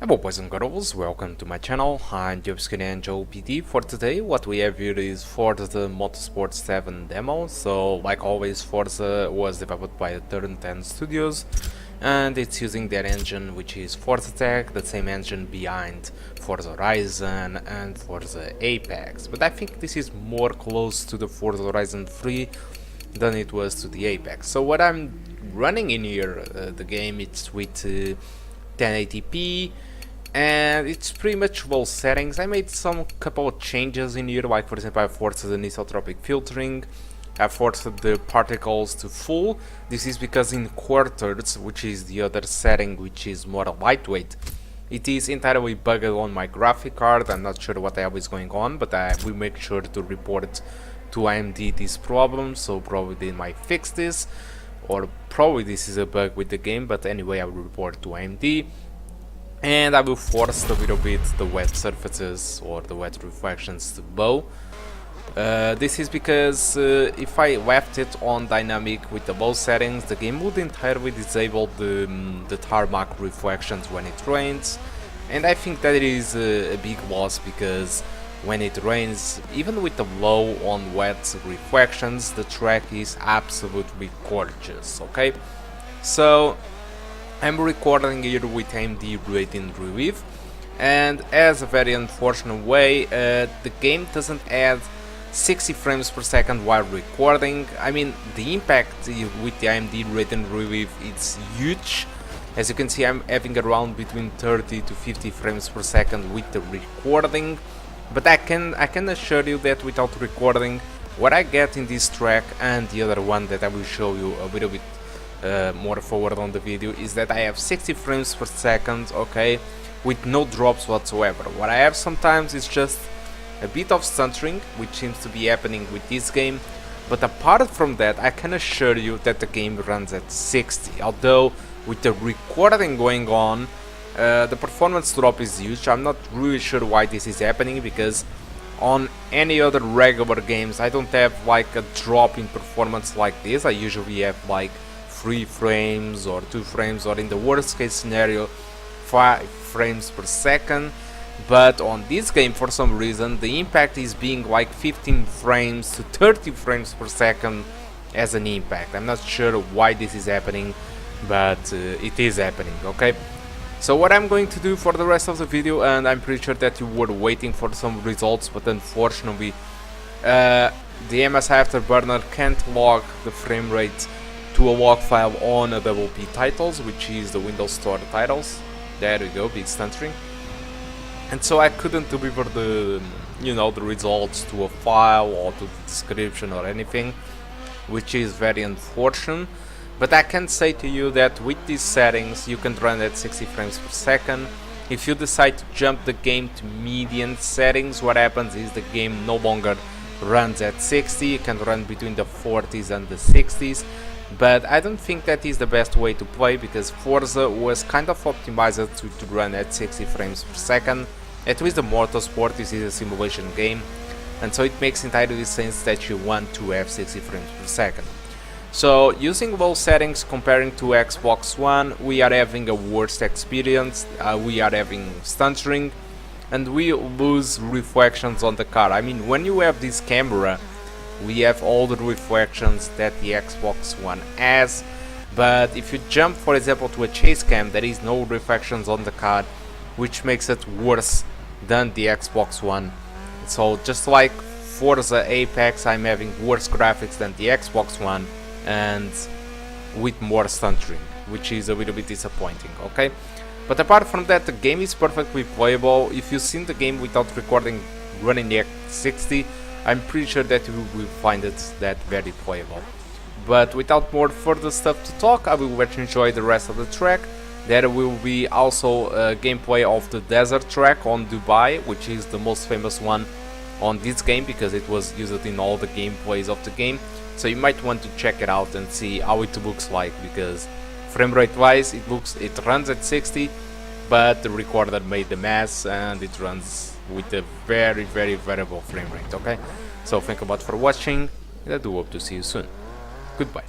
Hello boys and girls, welcome to my channel. I'm GSkill PD. For today what we have here is Forza MotorSport 7 demo. So like always, Forza was developed by Turn 10 Studios and it's using their engine, which is Forza Tech, the same engine behind Forza Horizon and Forza Apex. But I think this is more close to the Forza Horizon 3 than it was to the Apex. So what I'm running in here, the game, it's with 1080p, and it's pretty much low settings. I made some couple of changes in here, like for example I forced the isotropic filtering, I forced the particles to full. This is because in quarters, which is the other setting which is more lightweight, it is entirely bugged on my graphic card. I'm not sure what the hell is going on, but I will make sure to report to AMD this problem, so probably they might fix this, or probably this is a bug with the game, but anyway I will report to AMD. And I will force a little bit the wet surfaces or the wet reflections to bow. This is because if I left it on dynamic with the low settings, the game would entirely disable the tarmac reflections when it rains, and I think that is a big loss, because when it rains, even with the low on wet reflections, the track is absolutely gorgeous. Okay, so I'm recording here with AMD Radeon Relive, and as a very unfortunate way, the game doesn't add 60 frames per second while recording. I mean, the impact with the AMD Radeon Relive is huge. As you can see, I'm having around between 30 to 50 frames per second with the recording, but I can assure you that without recording, what I get in this track and the other one that I will show you a little bit more forward on the video is that I have 60 frames per second, okay, with no drops whatsoever. What I have sometimes is just a bit of stuttering, which seems to be happening with this game, but apart from that, I can assure you that the game runs at 60, although with the recording going on, the performance drop is huge. I'm not really sure why this is happening, because on any other regular games I don't have like a drop in performance like this. I usually have like 3 frames or 2 frames, or in the worst case scenario 5 frames per second. But on this game, for some reason, the impact is being like 15 frames to 30 frames per second as an impact. I'm not sure why this is happening, but it is happening. Okay, so what I'm going to do for the rest of the video, and I'm pretty sure that you were waiting for some results, but unfortunately the MSI Afterburner can't log the frame rate to a log file on AWP titles, which is the Windows Store titles. There we go, big stuttering. And so I couldn't deliver the the results to a file or to the description or anything, which is very unfortunate. But I can say to you that with these settings you can run at 60 frames per second. If you decide to jump the game to median settings, what happens is the game no longer runs at 60, it can run between the 40s and the 60s. But I don't think that is the best way to play, because Forza was kind of optimized to run at 60 frames per second. At least the Motorsport, this is a simulation game, and so it makes entirely sense that you want to have 60 frames per second. So using low settings comparing to Xbox One, we are having a worse experience, we are having stuttering, and we lose reflections on the car. I mean, when you have this camera, we have all the reflections that the Xbox One has, but if you jump for example to a chase cam, there is no reflections on the car, which makes it worse than the Xbox One. So just like Forza Apex, I'm having worse graphics than the Xbox One and with more stuttering, which is a little bit disappointing. Okay, but apart from that, the game is perfectly playable. If you've seen the game without recording running at 60, I'm pretty sure that you will find it that very playable. But without more further stuff to talk, I will let you enjoy the rest of the track. There will be also a gameplay of the desert track on Dubai, which is the most famous one on this game because it was used in all the gameplays of the game. So you might want to check it out and see how it looks like, because frame rate wise it runs at 60, but the recorder made the mess and it runs with a very variable frame rate. Okay, so thank you for watching, and I do hope to see you soon. Goodbye.